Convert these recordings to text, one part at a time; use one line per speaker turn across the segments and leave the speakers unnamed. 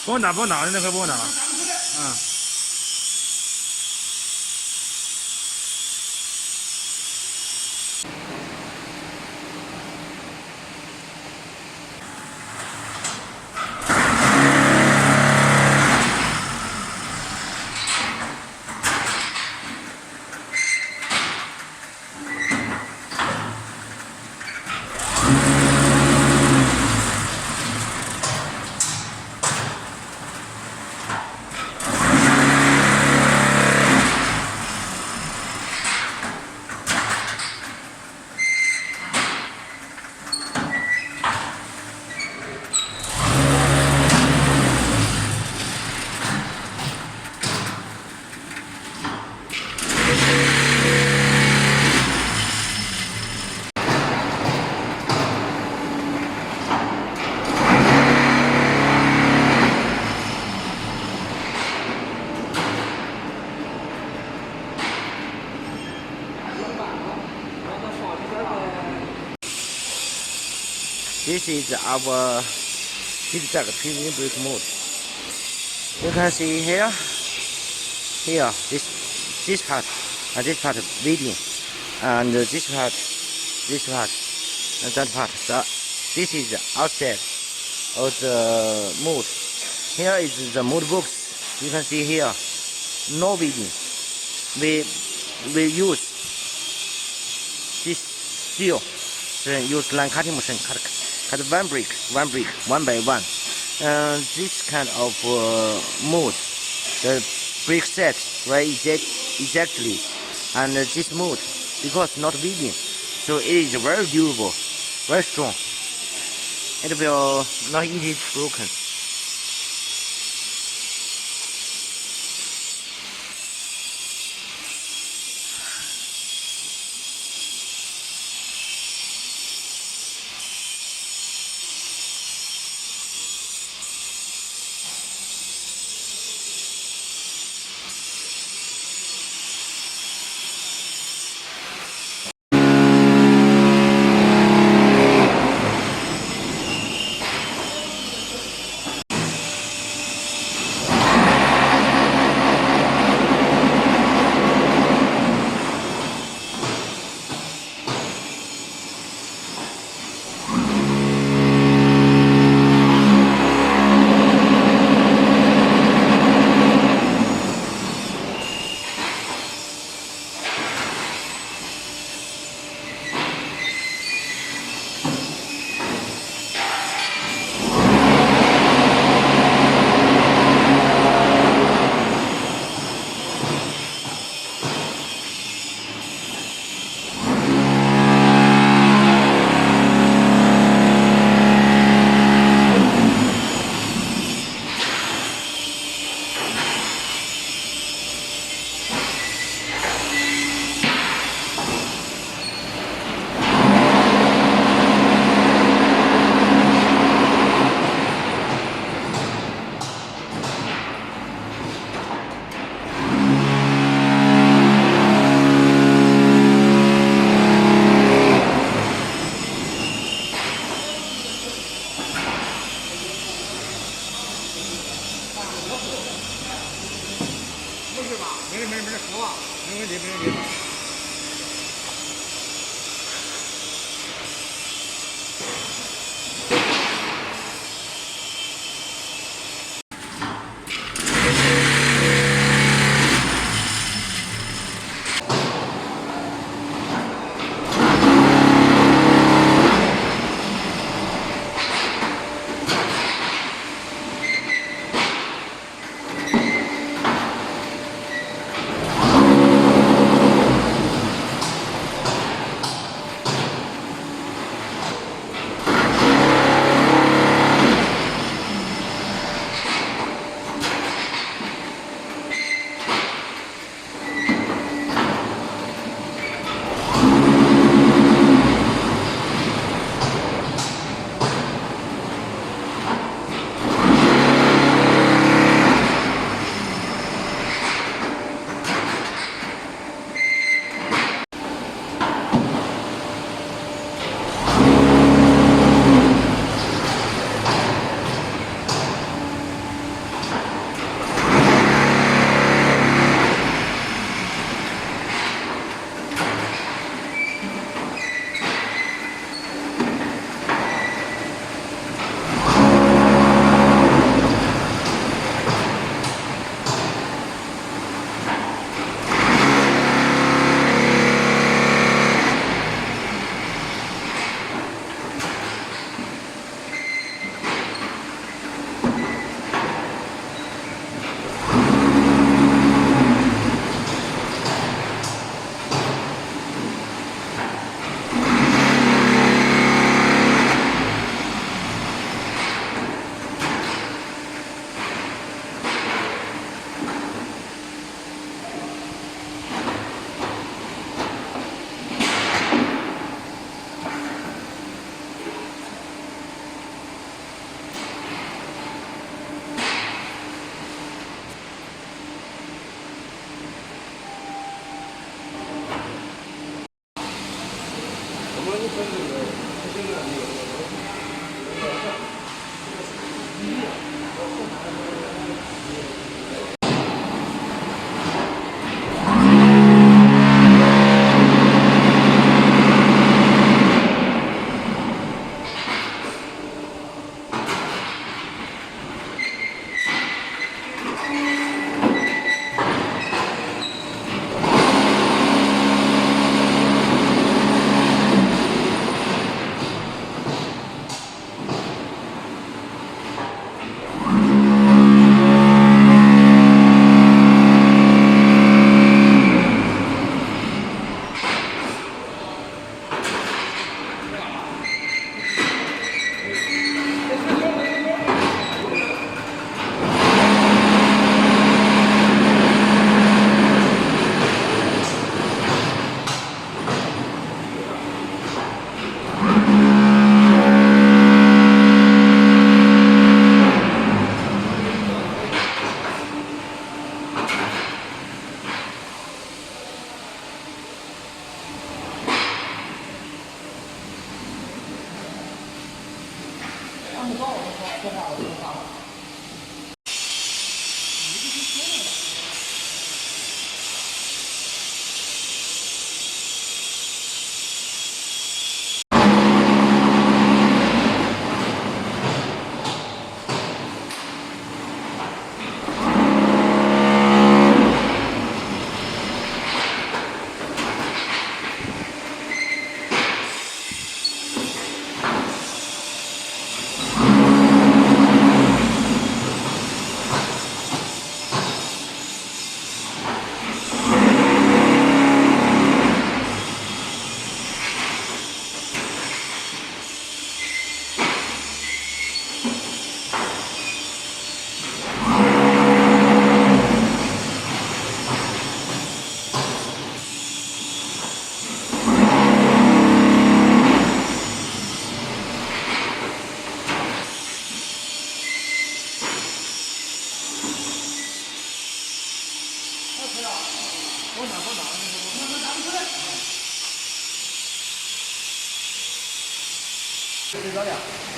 不用打，那可不用打了。嗯。This is our zigzag premium brake mode. You can see here, this part, and this part bleeding, and this part, and that part. So this is the outside of the mode. Here is the mode box. You can see here, no bleeding. We use this steel. Use line cutting machine cut one brick, one by one. This kind of mode, the brick set right exactly, and this mode because not bleeding, so it is very durable, very strong. It will not easily broken.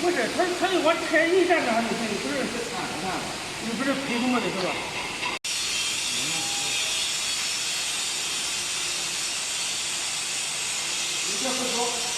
不是，他就往前一站上就行，不是你不是配什么的是吧？你这不说。